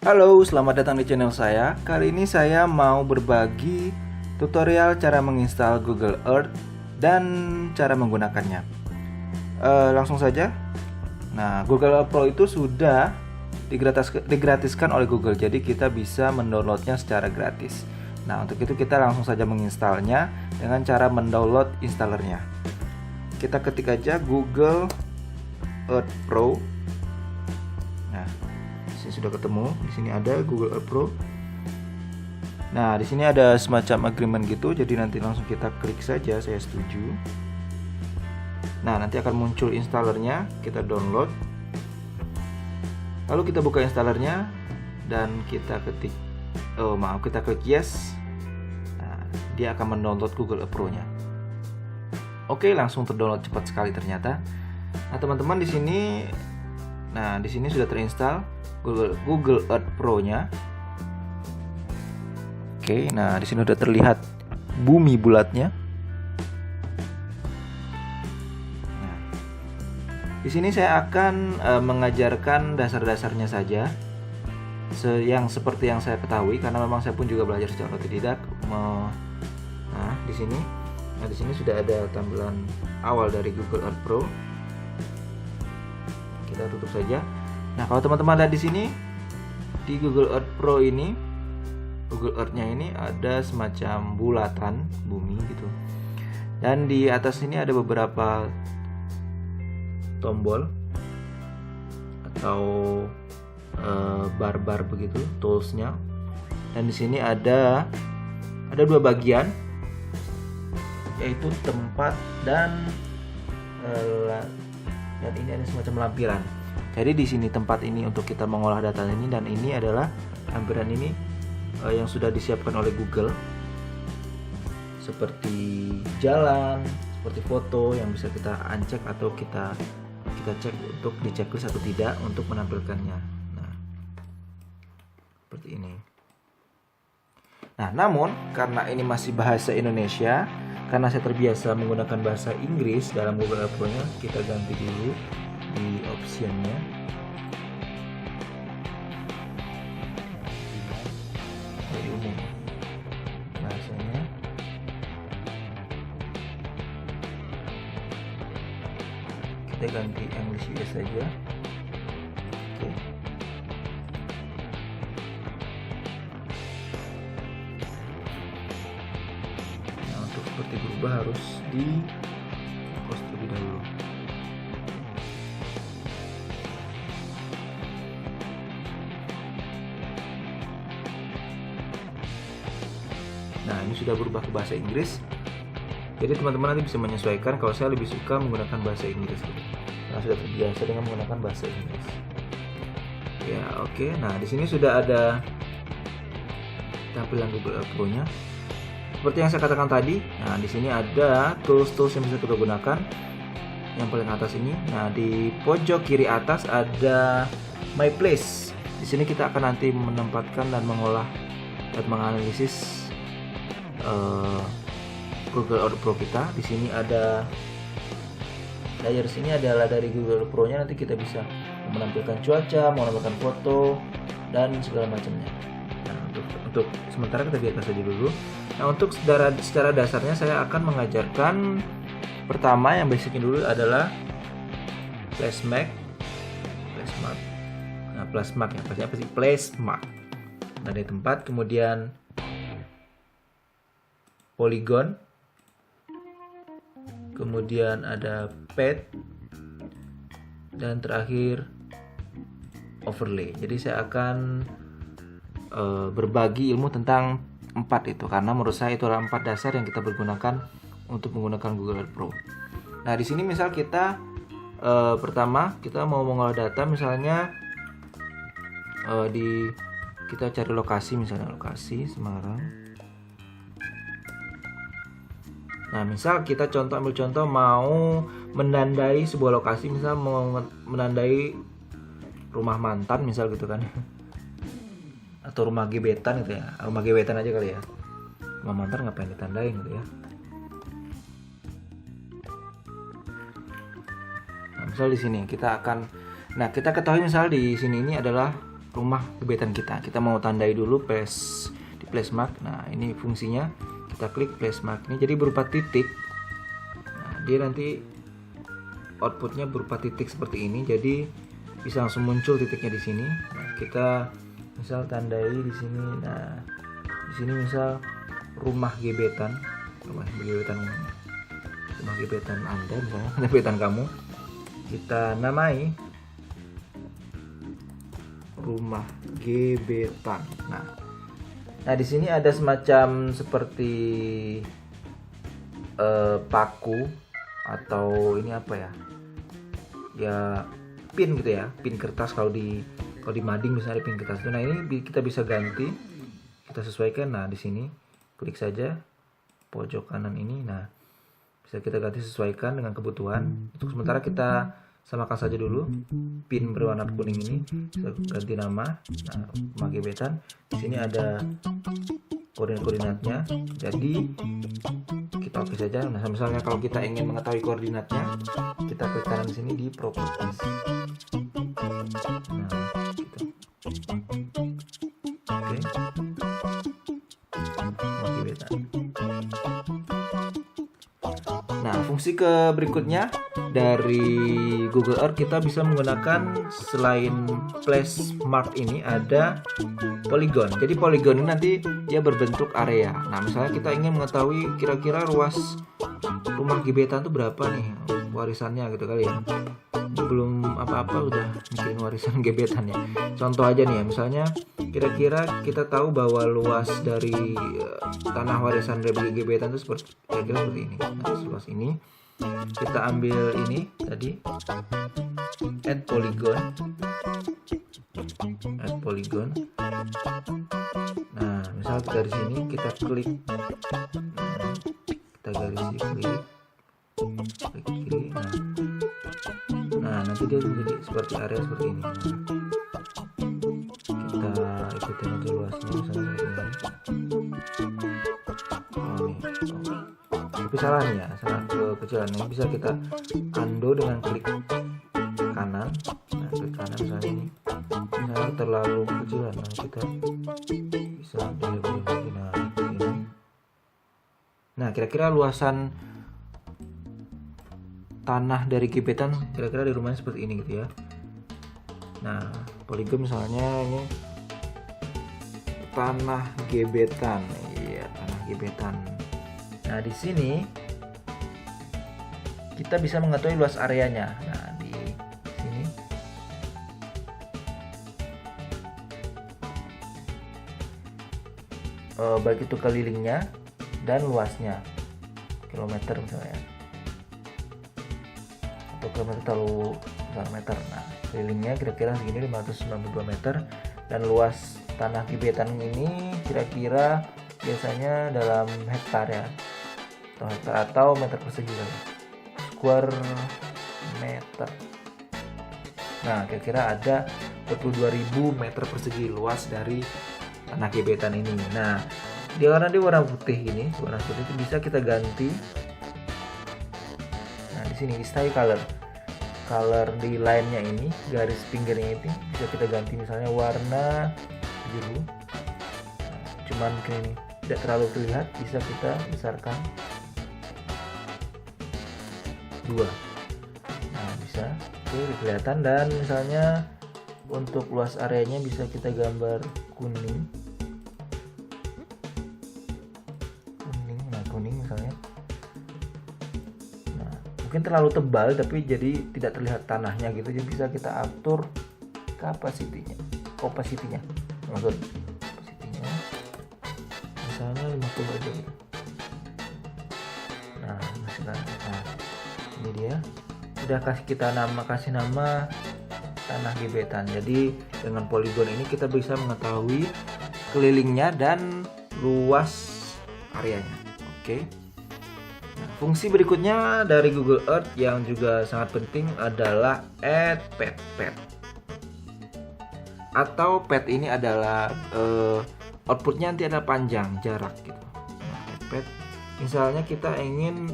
Halo, selamat datang di channel saya. Kali ini saya mau berbagi tutorial cara menginstal Google Earth dan cara menggunakannya. Langsung saja. Nah, Google Earth Pro itu sudah digratiskan oleh Google, jadi kita bisa mendownloadnya secara gratis. Nah, untuk itu kita langsung saja menginstalnya dengan cara mendownload installernya. Kita ketik aja Google Earth Pro. Nah, di sini sudah ketemu. Di sini ada Google Earth Pro. Nah, di sini ada semacam agreement gitu, jadi nanti langsung kita klik saja saya setuju. Nah, nanti akan muncul installernya, kita download. Lalu kita buka installernya dan kita ketik kita klik yes. Nah, dia akan mendownload Google Earth Pro-nya. Oke, langsung terdownload cepat sekali ternyata. Nah, teman-teman di sini sudah terinstall Google Earth Pro-nya. Oke, nah di sini sudah terlihat bumi bulatnya. Nah, di sini saya akan mengajarkan dasar-dasarnya saja, yang seperti yang saya ketahui, karena memang saya pun juga belajar secara otodidak. Nah, di sini sudah ada tampilan awal dari Google Earth Pro. Kita tutup saja. Nah, kalau teman-teman lihat di sini di Google Earth Pro ini, Google Earth-nya ini ada semacam bulatan bumi gitu. Dan di atas ini ada beberapa tombol atau bar-bar begitu, tools-nya. Dan di sini ada dua bagian, yaitu tempat dan ini ada semacam lampiran. Jadi di sini tempat ini untuk kita mengolah data ini, dan ini adalah lampiran ini yang sudah disiapkan oleh Google, seperti jalan, seperti foto yang bisa kita uncheck atau kita cek untuk di checklist atau tidak untuk menampilkannya. Nah, seperti ini. Nah, namun karena ini masih bahasa Indonesia, karena saya terbiasa menggunakan bahasa Inggris dalam Google Earth Pro-nya, kita ganti dulu di optionnya. Dari umum bahasanya. Kita ganti English US saja. Oke. Nah, untuk seperti berubah harus di post terlebih dahulu. Nah, ini sudah berubah ke bahasa Inggris. Jadi teman-teman nanti bisa menyesuaikan. Kalau saya lebih suka menggunakan bahasa Inggris, karena sudah terbiasa dengan menggunakan bahasa Inggris. Ya, oke. Nah, di sini sudah ada tampilan Google Earth Pro-nya. Seperti yang saya katakan tadi. Nah, di sini ada tools-tools yang bisa kita gunakan. Yang paling atas ini. Nah, di pojok kiri atas ada My Place. Di sini kita akan nanti menempatkan dan mengolah dan menganalisis Google Earth Pro kita. Di sini ada layar sini adalah dari Google Earth Pro-nya, nanti kita bisa menampilkan cuaca, menampilkan foto dan segala macamnya. Nah, untuk sementara kita biarkan saja dulu. Nah, untuk secara dasarnya saya akan mengajarkan pertama yang basicnya dulu adalah Placemark. Nah, Placemark ya, pasti apa sih? Placemark. Nah, dari tempat, kemudian Polygon, kemudian ada pad, dan terakhir overlay. Jadi saya akan berbagi ilmu tentang 4 itu, karena menurut saya itu adalah 4 dasar yang kita pergunakan untuk menggunakan Google Earth Pro. Nah, di sini misal kita pertama kita mau mengolah data, misalnya kita cari lokasi, misalnya lokasi Semarang. Nah, misal kita ambil contoh mau menandai sebuah lokasi, misal mau menandai rumah mantan misal gitu kan, atau rumah gebetan gitu ya, rumah gebetan aja kali ya, rumah mantan ngapain ditandain gitu ya. Nah, misal di sini kita ketahui misal di sini ini adalah rumah gebetan kita. Kita mau tandai dulu di place mark. Nah, ini fungsinya. Kita klik place mark ini jadi berupa titik. Nah, dia nanti outputnya berupa titik seperti ini. Jadi bisa langsung muncul titiknya di sini. Nah, kita misal tandai di sini. Nah, di sini misal rumah gebetan Anda, misalnya gebetan kamu. Kita namai rumah gebetan. Nah di sini ada semacam seperti paku atau ini apa ya? Ya pin gitu ya, pin kertas kalau di mading misalnya ada pin kertas itu. Nah ini kita bisa ganti, kita sesuaikan. Nah di sini klik saja pojok kanan ini. Nah bisa kita ganti sesuaikan dengan kebutuhan. Untuk sementara kita samakan saja dulu pin berwarna kuning ini, kita ganti nama. Nah, rumah gebetan. Di sini ada koordinatnya. Jadi kita oke saja. Nah, misalnya kalau kita ingin mengetahui koordinatnya, kita klik kanan di sini di properties. Nah, gitu. Oke. Rumah gebetan. Nah, fungsi ke berikutnya dari Google Earth, kita bisa menggunakan selain place mark ini ada polygon. Jadi polygon ini nanti dia berbentuk area. Nah, misalnya kita ingin mengetahui kira-kira luas rumah gebetan itu berapa nih warisannya gitu kali ya. Belum apa-apa udah mikirin warisan gebetan ya. Contoh aja nih ya, misalnya kira-kira kita tahu bahwa luas dari tanah warisan dari gebetan itu kira-kira seperti ini. Nah, seluas ini kita ambil ini tadi, add polygon. Nah, misal dari sini kita klik, kita garis klik kiri. Nah, nanti dia menjadi seperti area seperti ini. Kita ikutin aja luasnya misalnya seperti ini. Tapi salah nih ya, salah kekecilan. Ini bisa kita undo dengan klik kanan. Nah, klik kanan misalnya ini. Misalnya terlalu kekecilan. Nah, kita bisa delete lagi. Nah, ini. Nah, kira-kira luasan tanah dari gebetan kira-kira di rumahnya seperti ini gitu ya. Nah, polygon misalnya ini tanah gebetan. Iya, tanah gebetan. Nah, di sini kita bisa mengetahui luas areanya. Nah, di sini baik itu kelilingnya dan luasnya, kilometer misalnya, atau kilometer terlalu meter. Nah, kelilingnya kira-kira segini 592 meter, dan luas tanah gebetan ini kira-kira biasanya dalam hektar ya, atau meter persegi kali, square meter. Nah, kira-kira ada 22.000 meter persegi luas dari tanah gebetan ini. Nah, karena dia warna putih ini, warna putih itu bisa kita ganti. Nah, di sini style color di line-nya ini, garis pinggirnya itu bisa kita ganti misalnya warna biru. Nah, cuman ini tidak terlalu terlihat, bisa kita besarkan 2. Nah, bisa kelihatan. Dan misalnya untuk luas areanya bisa kita gambar kuning. Nah, kuning misalnya. Nah, mungkin terlalu tebal tapi jadi tidak terlihat tanahnya gitu. Jadi bisa kita atur opacity-nya. Maksud misalnya 50 aja gitu. Nah, ini dia udah kasih nama tanah gebetan. Jadi dengan polygon ini kita bisa mengetahui kelilingnya dan luas areanya. Oke. Nah, fungsi berikutnya dari Google Earth yang juga sangat penting adalah add pet. Atau pet ini adalah outputnya nanti adalah panjang jarak gitu. Nah, pet misalnya kita ingin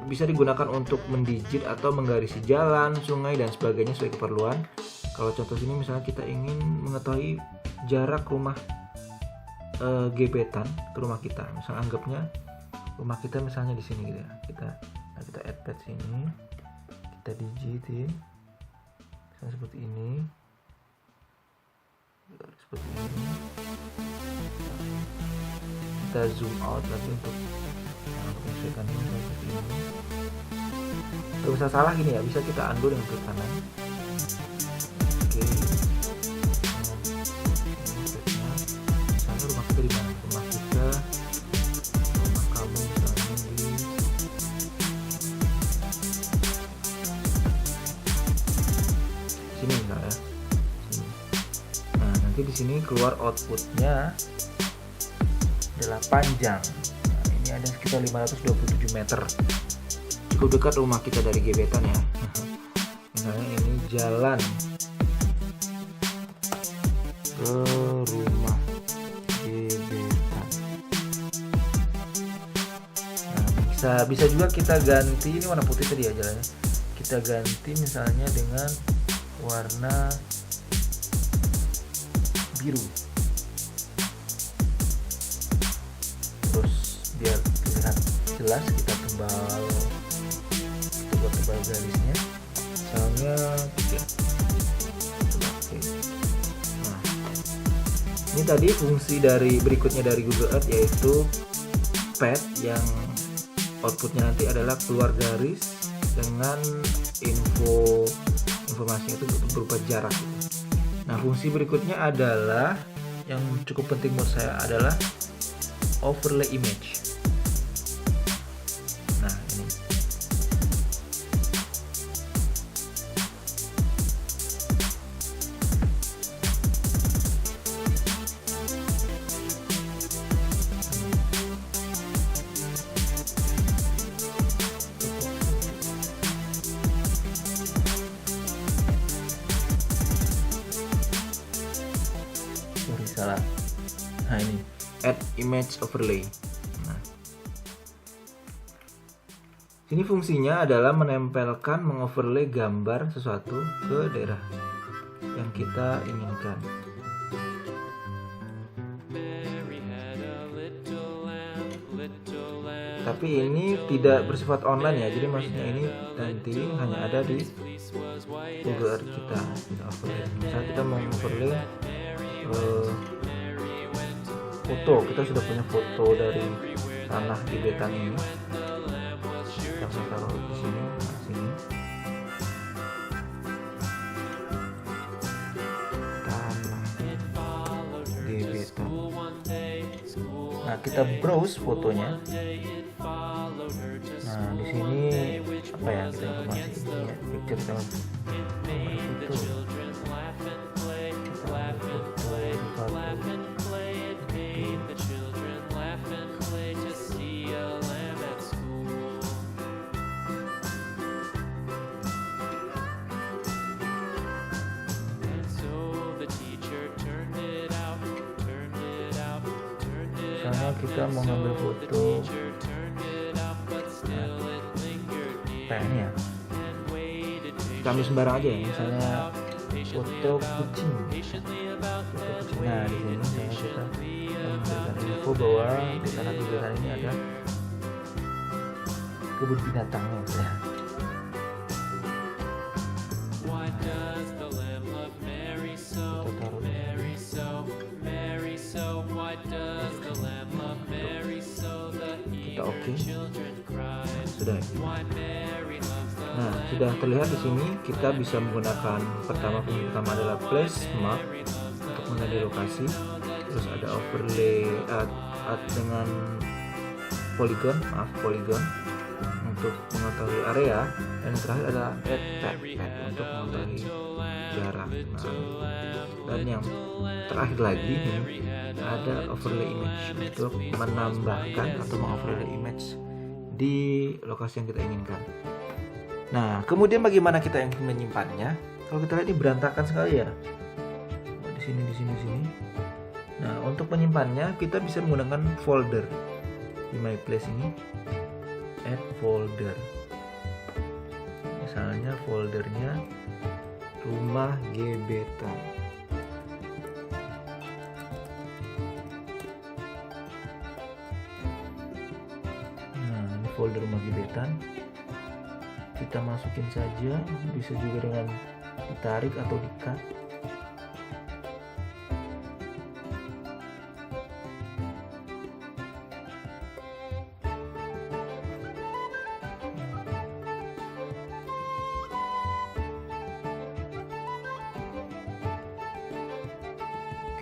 bisa digunakan untuk mendigit atau menggarisi jalan, sungai dan sebagainya sesuai keperluan. kalau contoh sini misalnya kita ingin mengetahui jarak rumah gebetan ke rumah kita, misalnya anggapnya rumah kita misalnya di sini gitu ya. Kita add pad sini, kita digitin misalnya seperti ini. Kita zoom out lagi untuk menyesuaikan ini seperti ini. Gak usah salah gini ya, bisa kita undo dengan klik kanan. Oke. Misalnya rumah kita di mana? Rumah kamu misalnya di sini misalnya. Sini. Nah, nanti di sini keluar outputnya adalah panjang. Nah, ini ada sekitar 527 meter. Cukup dekat rumah kita dari gebetan ya. Misalnya ini jalan ke rumah gebetan. Nah, bisa juga kita ganti, ini warna putih tadi ya jalannya. Kita ganti misalnya dengan warna biru. Terus biar terlihat jelas kita tebal garisnya, misalnya 3. Oke. Nah, ini tadi fungsi berikutnya dari Google Earth, yaitu pad yang outputnya nanti adalah keluar garis dengan informasinya itu berupa jarak. Nah, fungsi berikutnya adalah yang cukup penting menurut saya adalah overlay image. Nah, ini salah. Nah, ini add image overlay. Nah, sini fungsinya adalah mengoverlay gambar sesuatu ke daerah yang kita inginkan. Tapi ini tidak bersifat online ya, jadi maksudnya ini nanti hanya ada di Google Earth kita. Misalnya kita mau overlay foto, kita sudah punya foto dari tanah gebetan ini, kita bisa taruh di sini. Nah, sini tanah gebetan. Nah, kita browse fotonya. Nah, di sini apa ya, kita informasi ya, picture sama foto. Misalnya kita mau ngambil foto ini ya, kita ambil sembarang aja ya, misalnya foto kucing. Nah, di sini misalnya kita memberikan info bahwa di tanah gebetan ini ada kebun binatangnya ya. Kita oke. Sudah. Nah, sudah terlihat di sini kita bisa menggunakan pertama adalah place map untuk mengenali lokasi, terus ada overlay dengan polygon untuk mengetahui area, dan yang terakhir adalah add pad untuk mengetahui jarak. Dan yang terakhir lagi ada overlay image untuk menambahkan atau mengoverlay image di lokasi yang kita inginkan. Nah, kemudian bagaimana kita yang menyimpannya? Kalau kita lihat ini berantakan sekali ya. Di sini. Nah, untuk menyimpannya kita bisa menggunakan folder. Di My Place ini add folder. Misalnya foldernya rumah gebetan. Nah, ini folder rumah gebetan. Kita masukin saja, bisa juga dengan ditarik atau di-cut.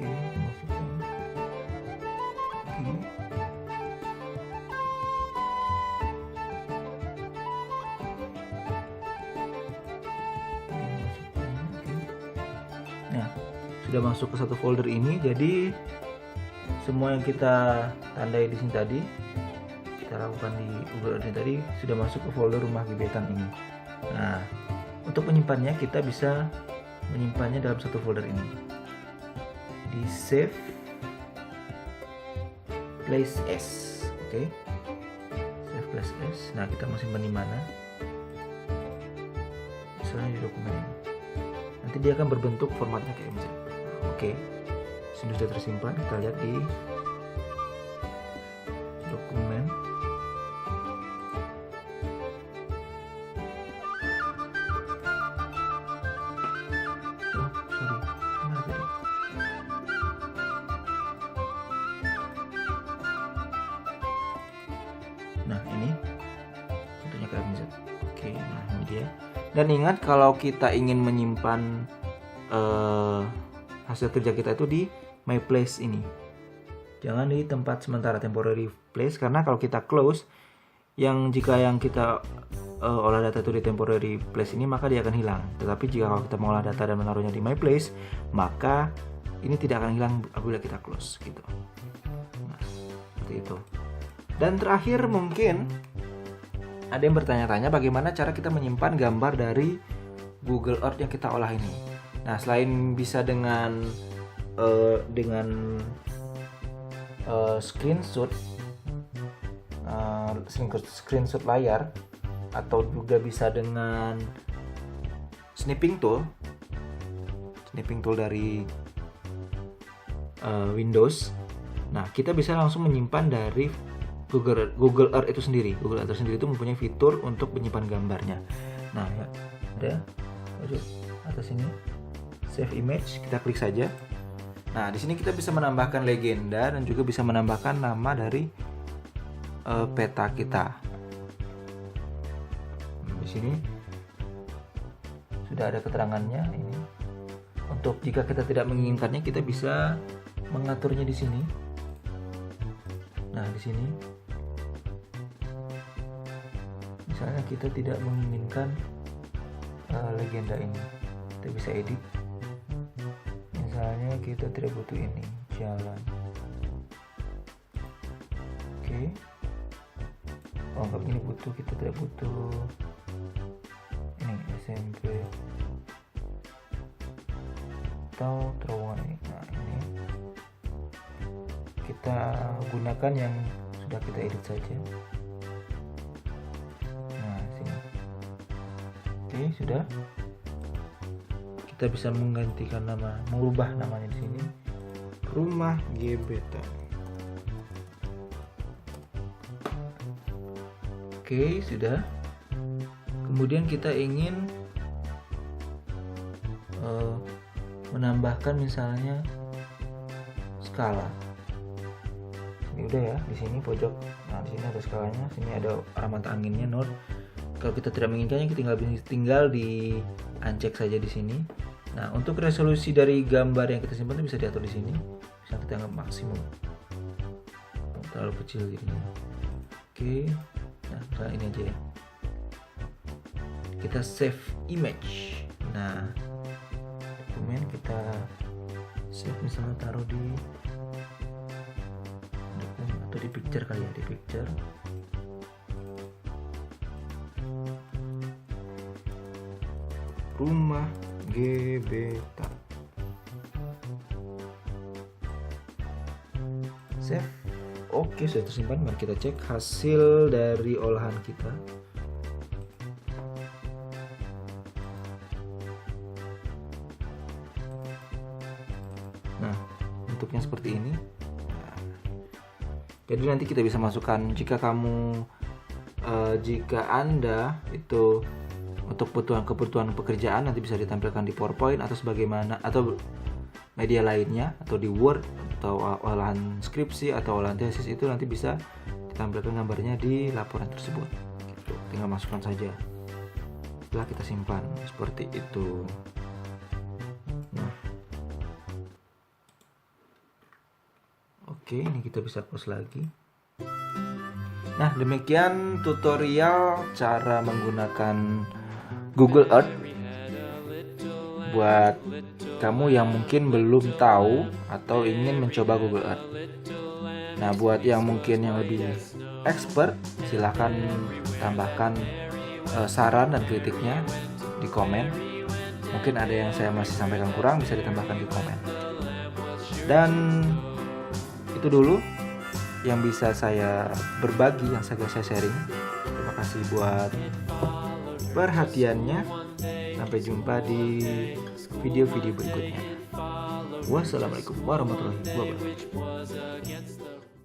Oke, masukkan. Oke. Nah, sudah masuk ke satu folder ini. Jadi semua yang kita tandai di sini tadi, kita lakukan di Google Earth ini tadi, sudah masuk ke folder rumah gebetan ini. Nah, untuk menyimpannya kita bisa menyimpannya dalam satu folder ini. Di save place as, oke. Save place as. Nah, kita mau simpan di mana? Misalnya di dokumen ini. Nanti dia akan berbentuk formatnya kayak misalnya. Oke, sudah tersimpan. Kita lihat di dokumen. Oh, sorry, mana tadi? Nah, ini bentuknya kayak misalnya. Oke, nah ini dia. Dan ingat, kalau kita ingin menyimpan hasil kerja kita itu di My Place ini, jangan di tempat sementara temporary place, karena kalau kita close, jika yang kita olah data itu di temporary place ini, maka dia akan hilang. Tetapi jika kalau kita mengolah data dan menaruhnya di My Place, maka ini tidak akan hilang apabila kita close gitu. Nah, seperti itu. Dan terakhir, mungkin ada yang bertanya-tanya bagaimana cara kita menyimpan gambar dari Google Earth yang kita olah ini. Nah, selain bisa dengan screenshot layar, atau juga bisa dengan snipping tool dari Windows. Nah, kita bisa langsung menyimpan dari Google Earth itu sendiri. Google Earth sendiri itu mempunyai fitur untuk menyimpan gambarnya. Nah, ya, ada atas ini save image, kita klik saja. Nah, di sini kita bisa menambahkan legenda dan juga bisa menambahkan nama dari peta kita. Di sini sudah ada keterangannya ini. Untuk jika kita tidak menginginkannya, kita bisa mengaturnya di sini. Nah, di sini misalnya kita tidak menginginkan legenda ini, kita bisa edit. Misalnya kita tidak butuh ini, jalan. Oke. Oh, enggak, ini butuh, kita tidak butuh ini SMP atau terowongan ini. Nah, ini kita gunakan yang sudah kita edit saja. Nah, sini. Oke, sudah. Kita bisa menggantikan nama, mengubah namanya di sini, rumah gebetan. Oke, sudah. Kemudian kita ingin menambahkan misalnya skala. Ini udah ya, di sini pojok. Nah, di sini ada skalanya, sini ada arah mata anginnya, north. Kalau kita tidak menginginkannya, kita tinggal di uncheck saja di sini. Nah, untuk resolusi dari gambar yang kita simpan itu bisa diatur di sini. Bisa kita anggap maksimum. Terlalu kecil jadinya. Oke. Nah, ini aja ya. Kita save image. Nah, dokumen kita save, misalnya taruh di dokumen atau di picture kali ya, di picture. Rumah gebetan. Save. Oke, sudah tersimpan. Mari kita cek hasil dari olahan kita. bentuknya seperti ini. Jadi nanti kita bisa masukkan jika Anda itu untuk kebutuhan pekerjaan nanti bisa ditampilkan di PowerPoint atau sebagaimana atau media lainnya atau di Word atau olahan skripsi atau olahan tesis, itu nanti bisa ditampilkan gambarnya di laporan tersebut. Gitu. Tinggal masukkan saja. Setelah kita simpan seperti itu. Nah. Oke, ini kita bisa close lagi. Nah, demikian tutorial cara menggunakan Google Earth buat kamu yang mungkin belum tahu atau ingin mencoba Google Earth. Nah, buat yang mungkin yang lebih expert, silahkan tambahkan saran dan kritiknya di komen. Mungkin ada yang saya masih sampaikan kurang, bisa ditambahkan di komen. Dan itu dulu yang bisa saya berbagi, yang saya sharing. Terima kasih buat perhatiannya. Sampai jumpa di video-video berikutnya. Wassalamualaikum warahmatullahi wabarakatuh.